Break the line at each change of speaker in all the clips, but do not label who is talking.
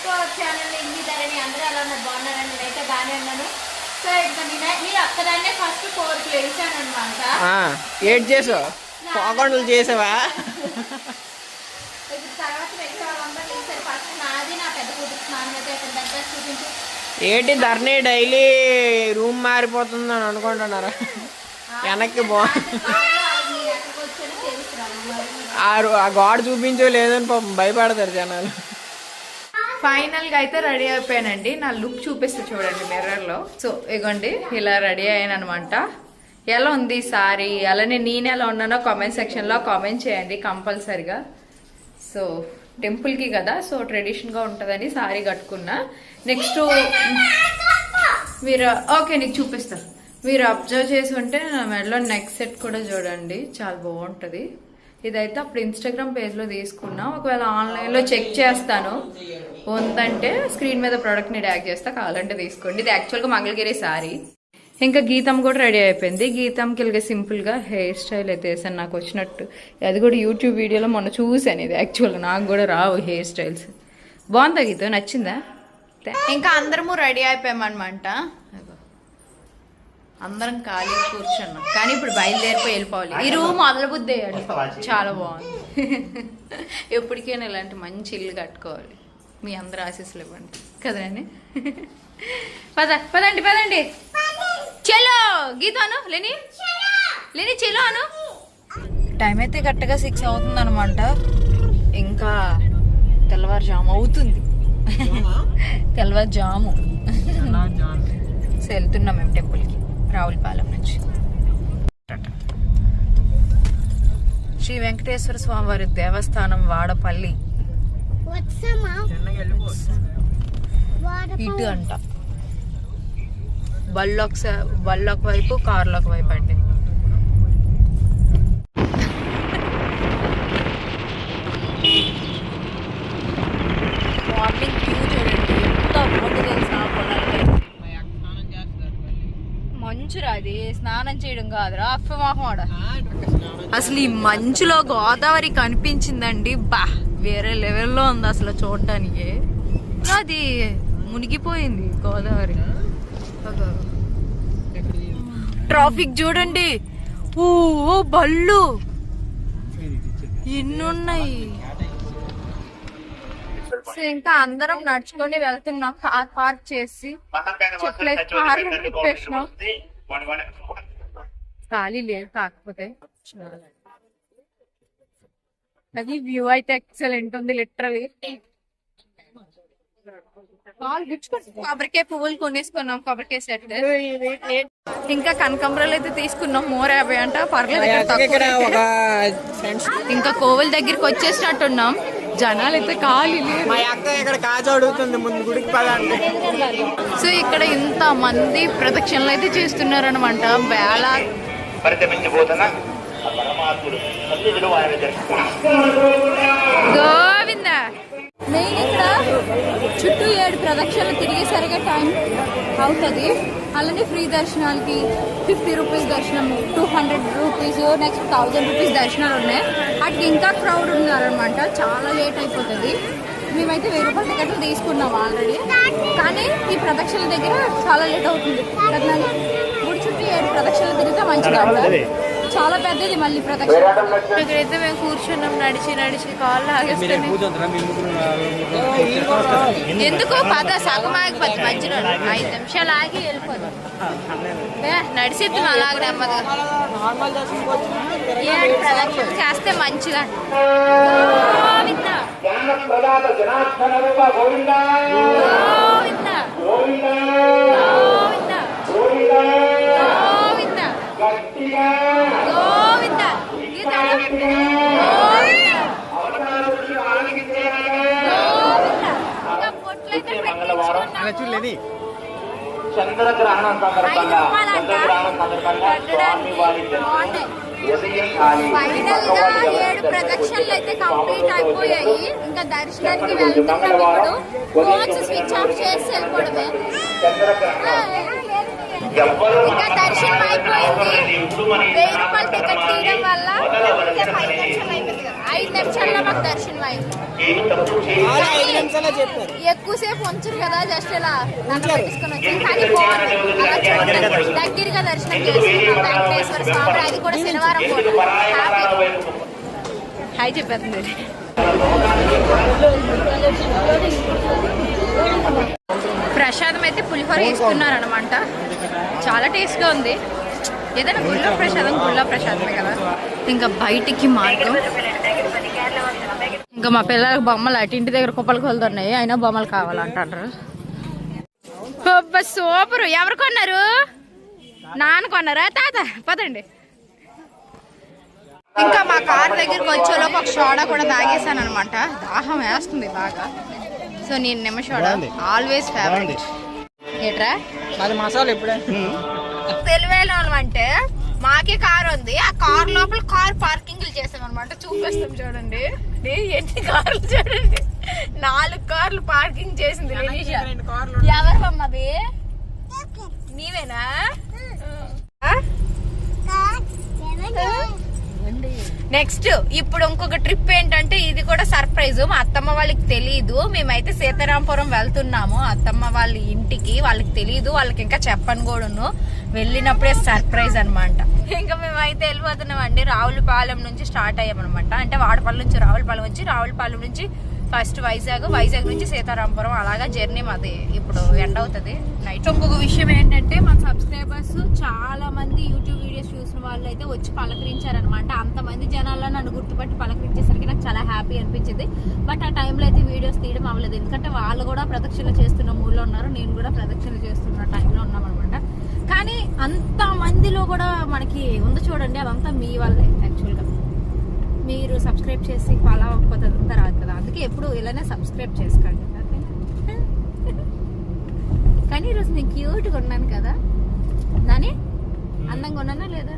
Back to our channel. మీ ధరని అందరూ ఎలా ఉన్నారు? బాగున్నారని నేనైతే బాగానే ఉన్నాను. సో ఇంకా మీరు అక్కదాన్నే ఫస్ట్ 4కి లేచాను అనమాట.
ఏడ్ చేసావు, పాకొండలు చేసావా?
తర్వాత మిగతా వాళ్ళందరూ లేచారు. ఫస్ట్ నాది నా పెద్ద కూతురు స్నానం అయితే అక్కడ దగ్గర చూపించు.
ఏంటి ధరణి డైలీ రూమ్ మారిపోతుందని అనుకుంటున్నారా? వెనక్కి ఆ గోడ చూపించో లేదని పాపం భయపడతారు జనాలు.
ఫైనల్గా అయితే రెడీ అయిపోయానండి. నా లుక్ చూపిస్తే చూడండి మిర్రర్లో. సో ఇగోండి ఇలా రెడీ అయ్యాను అనమాట. ఎలా ఉంది సారీ, అలానే నేను ఎలా ఉన్నానో కామెంట్ సెక్షన్లో కామెంట్ చేయండి కంపల్సరిగా. సో టెంపుల్కి కదా, సో ట్రెడిషన్గా ఉంటుందని సారీ కట్టుకున్నా. నెక్స్ట్ మీరు ఓకే నీకు చూపిస్తాను. మీరు అబ్జర్వ్ చేసి ఉంటే నా మెడలో నెక్ సెట్ కూడా చూడండి, చాలా బాగుంటుంది. ఇదైతే అప్పుడు ఇన్స్టాగ్రామ్ పేజ్లో తీసుకున్నా. ఒకవేళ ఆన్లైన్లో చెక్ చేస్తాను, ఉందంటే స్క్రీన్ మీద ప్రోడక్ట్ని ట్యాగ్ చేస్తా, కావాలంటే తీసుకోండి. ఇది యాక్చువల్గా మంగళగిరి సారీ. ఇంకా గీతం కూడా రెడీ అయిపోయింది. గీతంకి ఇలాగ సింపుల్గా హెయిర్ స్టైల్ అయితే వేసాను నాకు వచ్చినట్టు. అది కూడా యూట్యూబ్ వీడియోలో మొన్న చూసాను. ఇది యాక్చువల్గా నాకు కూడా రావు హెయిర్ స్టైల్స్. బాగుందా గీతం, నచ్చిందా? ఇంకా అందరము రెడీ అయిపోయామన్నమాట. అందరం ఖాళీ కూర్చున్నాం, కానీ ఇప్పుడు బయలుదేరిపోయి వెళ్ళిపోవాలి. ఈ రూమ్ మొదల బుద్ధి చాలా బాగుంది. ఎప్పటికైనా ఇలాంటి మంచి ఇల్లు కట్టుకోవాలి. మీ అందరు ఆశీస్సులు ఇవ్వండి కదండి. పదండి పదండి, చలో గీతాను లేని లేని చలో అను. టైం అయితే కరెక్ట్గా 6 అవుతుంది అనమాట. ఇంకా తెల్లవారుజాము అవుతుంది. తెల్లవారుజాము వెళ్తున్నాం మేము టెంపుల్కి రావులపాలెం నుంచి. శ్రీ వెంకటేశ్వర స్వామివారి దేవస్థానం వాడపల్లి ఇటు అంట. బళ్ళొక వైపు, కార్లోక వైపు అండి. మార్నింగ్ వ్యూ చూడండి ఎంత బాగుంది తెలుసా. మంచురా, అది స్నానం చేయడం కాదురా అఫ్ఫమాహోడ. అసలు ఈ మంచులో గోదావరి కనిపించిందండి. బా వేరే లెవెల్లో ఉంది అసలు చూడటానికి. అది మునిగిపోయింది గోదావరి. ట్రాఫిక్ చూడండి, ఓ బళ్ళు ఎన్నున్నాయి. ఇంకా అందరం నడుచుకొని వెళ్తున్నాం. కార్ పార్క్ చేసి ఖాళీ లేదు, కాకపోతే అది వ్యూ అయితే ఎక్సలెంట్ ఉంది లిటరలీ. కొబ్బరికాయ పువ్వులు కొనేసుకున్నాం, కొబ్బరికాయ సెట్. ఇంకా కనకాంబరాలు అయితే తీసుకున్నాం. 150 అంట, పర్లేదు. ఇంకా కోవిల దగ్గరికి వచ్చేసినట్టున్నాం. జనాలు అయితే ఖాళీ లేదు. సో ఇక్కడ ఇంత మంది ప్రదక్షిణలు అయితే చేస్తున్నారు అనమాట. బేళా గోవింద. మెయిన్ ఇక్కడ చుట్టూ 7 ప్రదక్షిణలు తిరిగేసరిగా టైం అవుతుంది. అలానే ఫ్రీ దర్శనాలకి 50 రూపీస్ దర్శనం, 200 రూపీస్, నెక్స్ట్ 1000 రూపీస్ దర్శనాలు ఉన్నాయి. అటు ఇంకా క్రౌడ్ ఉన్నారనమాట. చాలా లేట్ అయిపోతుంది. మేమైతే 1000 రూపాయల టికెట్లు తీసుకున్నాం ఆల్రెడీ, కానీ ఈ ప్రదక్షిణల దగ్గర చాలా లేట్ అవుతుంది. గుడి చుట్టూ 7 ప్రదక్షిణలు తిరిగితే మంచిగా ఉంటుంది. చాలా పెద్దది మళ్ళీ ప్రదక్షిణ. ఇక్కడైతే మేము కూర్చున్నాం, నడిచి నడిచి కాళ్ళు ఆగేస్తున్నాయి. ఎందుకు పద సగం ఆగిపోద్ది మధ్యలో, 5 నిమిషాలు ఆగి వెళ్ళిపోదు. నడిచేద్దాం అలాగే నెమ్మదిగా. 7 ప్రదక్షిణలు చేస్తే మంచిగా.
చంద్రగ్రహణం సందర్భంగా స్వామి వారి
ఫైనల్ గా 7 ప్రదక్షిణలు అయితే కంప్లీట్ అయిపోయాయి. ఇంకా దర్శనానికి వెళ్తున్నాం. ఇప్పుడు ఫోన్స్ స్విచ్ ఆఫ్ చేసి వెళ్ళిపోవడమే. ఇంకా దర్శనం అయిపోయింది. 1000 రూపాయలు టికెట్ తీయడం వల్ల 5 నిమిషాల్లో మాకు దర్శనం అయింది. ఎక్కువసేపు ఉంచరు కదా, జస్ట్ ఇలా తీసుకొని వచ్చి. కానీ బాగుంది, అలా చూడండి దగ్గరగా దర్శనం చేసుకున్నాం వెంకటేశ్వర స్వామి. అది కూడా శనివారం పూట. హాయ్ చెప్పేస్తుంది. ప్రసాదం అయితే పులిహోర వేసుకున్నారు అనమాట. చాలా టేస్ట్గా ఉంది. ఏదైనా గుళ్ళో ప్రసాదం గుళ్ళో ప్రసాదమే కదా. ఇంకా బయటికి మార్గం. ఇంకా మా పిల్లలకు బొమ్మలు అటు ఇంటి దగ్గర కుప్పలు కొలుతున్నాయి, అయినా బొమ్మలు కావాలంటారు. సూపర్. ఎవరు కొన్నారు? నాన్న కొన్నారా? తాత పదండి. ఇంకా మా కార్ దగ్గరికి వచ్చేలోపు ఒక సోడా కూడా తాగేసాను అనమాట. దాహం వేస్తుంది బాగా. సో నేను నిమ్మ సోడా ఆల్వేస్ ఫేవరెట్. ఏట్రా
అది మసాలా ఎప్పుడే
తెలివేల అంటే మాకే కార్ ఉంది. ఆ కార్ లోపల కార్ పార్కింగ్ చేసాం అనమాట. చూపిస్తాం చూడండి. ఎన్ని కార్లు చూడండి. 4 కార్లు పార్కింగ్ చేసింది. ఎవరు అమ్మవి? నీవేనా? నెక్స్ట్ ఇప్పుడు ఇంకొక ట్రిప్ ఏంటంటే ఇది కూడా సర్ప్రైజ్. మా అత్తమ్మ వాళ్ళకి తెలియదు. మేమైతే సీతారాంపురం వెళ్తున్నాము అత్తమ్మ వాళ్ళ ఇంటికి. వాళ్ళకి తెలియదు, వాళ్ళకి ఇంకా చెప్పను కూడాను. వెళ్ళినప్పుడే సర్ప్రైజ్ అనమాట. ఇంకా మేమైతే వెళ్ళిపోతున్నాం అండి. రావులపాలెం నుంచి స్టార్ట్ అయ్యామన్నమాట. అంటే వాడపల్లి నుంచి రావులపాలెం వచ్చి, రావులపాలెం నుంచి ఫస్ట్ వైజాగ్, వైజాగ్ నుంచి సీతారాంపురం. అలాగా జర్నీ మాది. ఇప్పుడు ఎండ్ అవుతుంది నైట్. ఇంకొక విషయం ఏంటంటే మన సబ్స్క్రైబర్స్ చాలా మంది యూట్యూబ్ వీడియోస్ చూసిన వాళ్ళు అయితే వచ్చి పలకరించారనమాట. అంతమంది జనాల్లో నన్ను గుర్తుపట్టి పలకరించేసరికి నాకు చాలా హ్యాపీ అనిపించింది. బట్ ఆ టైంలో అయితే వీడియోస్ తీయడం అవ్వలేదు. ఎందుకంటే వాళ్ళు కూడా ప్రదక్షిణలు చేస్తున్న మూడ్లో ఉన్నారు, నేను కూడా ప్రదక్షిణలు చేస్తున్న టైంలో ఉన్నాం అనమాట. కానీ అంత మందిలో కూడా మనకి ఉంది చూడండి, అదంతా మీ వల్లే. యాక్చువల్గా మీరు సబ్స్క్రైబ్ చేసి ఫాలో అవ్వకపోతే అదంతా రాదు కదా. అందుకే ఎప్పుడు ఇలానే సబ్స్క్రైబ్ చేసుకోండి. కానీ ఈరోజు నేను క్యూట్గా ఉన్నాను కదా. దాని అందంగా ఉన్నానా లేదా?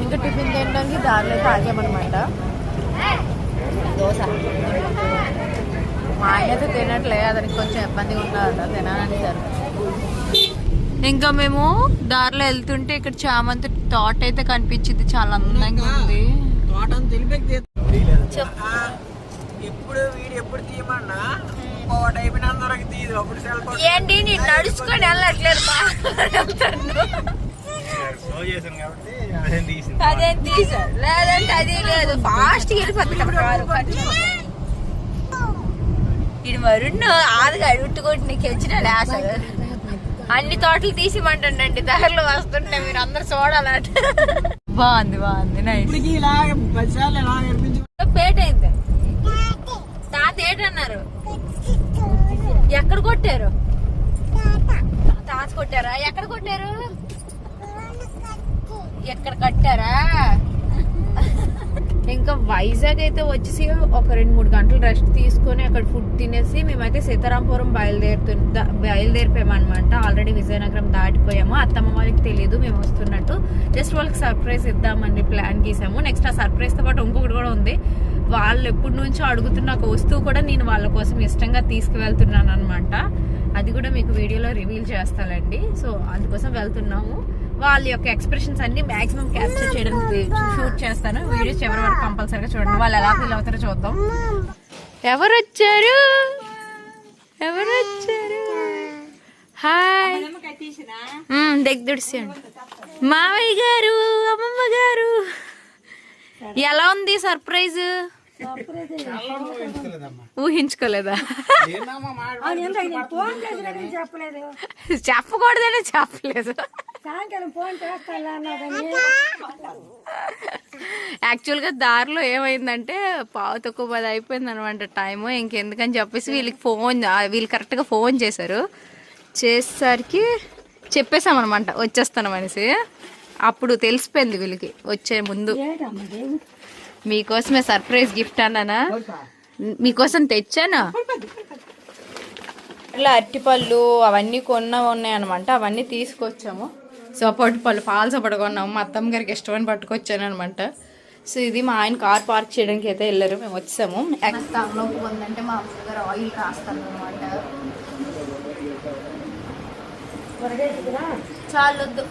ఇంకా టిఫిన్ తినడానికి దారిలో తాగామన్నమాట. దోశ. మా ఆయన అయితే తినట్లే, అతనికి కొంచెం ఇబ్బందిగా ఉంటుందట తినాలని సార్. ఇంకా మేము దారిలో వెళ్తుంటే ఇక్కడ చామంతి తోట అయితే కనిపించింది. చాలా అందంగా ఉంది. ఏంటి నేను నడుచుకొని వెళ్ళట్లేదు. అదేం తీసారు, లేదంటే అది లేదు. ఫాస్ట్ వెళ్ళిపోతుంది కారు. ఇది వరుణ్ ఆదిగా అడుగుట్టుకోండి. నీకు వచ్చిన అసలు అన్ని తోటలు తీసిమంటండి. దారిలో వస్తుంటే మీరు అందరు చూడాలంట. బాగుంది బాగుంది. పేట అయింది. తాత ఏంటన్నారు? ఎక్కడ కొట్టారు? తాత కొట్టారా? ఎక్కడ కొట్టారు? ఎక్కడ కట్టారా? ఇంకా వైజాగ్ అయితే వచ్చేసి ఒక 2-3 గంటలు రెస్ట్ తీసుకొని అక్కడ ఫుడ్ తినేసి మేమైతే సీతారాంపురం బయలుదేరిపోయామన్నమాట. ఆల్రెడీ విజయనగరం దాటిపోయాము. అత్తమ్మ వాళ్ళకి తెలియదు మేము వస్తున్నట్టు. జస్ట్ వాళ్ళకి సర్ప్రైజ్ ఇద్దామని ప్లాన్ గీసాము. నెక్స్ట్ ఆ సర్ప్రైజ్తో పాటు ఇంకొకటి కూడా ఉంది. వాళ్ళు ఎప్పటి నుంచో అడుగుతున్న ఒక వస్తువు కూడా నేను వాళ్ళ కోసం ఇష్టంగా తీసుకువెళ్తున్నాను అనమాట. అది కూడా మీకు వీడియోలో రివీల్ చేస్తానండి. సో అందుకోసం వెళ్తున్నాము. వాళ్ళ యొక్క ఎక్స్ప్రెషన్స్ అన్ని మాక్సిమం క్యాప్చర్ చేయడానికి షూట్ చేస్తాను. వీడియో చివరి వరకు కంపల్సరీగా చూడండి. వాళ్ళు ఎలా ఫీల్ అవుతారో చూద్దాం. ఎవరు వచ్చారు? ఎవరు వచ్చారు? హాయ్. దగ్గుడిసి మావయ్య గారు, అమ్మమ్మ గారు. ఎలా ఉంది సర్ప్రైజ్? ఊహించుకోలేదా? చెప్పకూడదని చెప్పలేదు. యాక్చువల్గా దారిలో ఏమైందంటే 9:15 అయిపోయింది అనమాట టైము. ఇంకెందుకని చెప్పేసి వీళ్ళు కరెక్ట్గా ఫోన్ చేశారు. చేసేసరికి చెప్పేసామన్నమాట వచ్చేస్తాను అనేసి. అప్పుడు తెలిసిపోయింది వీళ్ళకి వచ్చే ముందు. మీకోసమే సర్ప్రైజ్ గిఫ్ట్ అన్నానా, మీకోసం తెచ్చానా. ఇట్లా అరటిపళ్ళు అవన్నీ ఉన్నాయి అనమాట. అవన్నీ తీసుకొచ్చాము. సపోర్ట్ పళ్ళు, పాలు సపోర్ట్ కొన్నాము. మా అత్తమ్మ గారికి ఇష్టమని పట్టుకొచ్చాను అనమాట.
సో ఇది మా ఆయన కార్ పార్క్ చేయడానికి అయితే వెళ్ళారు, మేము వచ్చాము.
తలనొప్పి ఉందంటే మా అమ్మగారు ఆయిల్ రాస్తాను అనమాట. చాలొద్దు.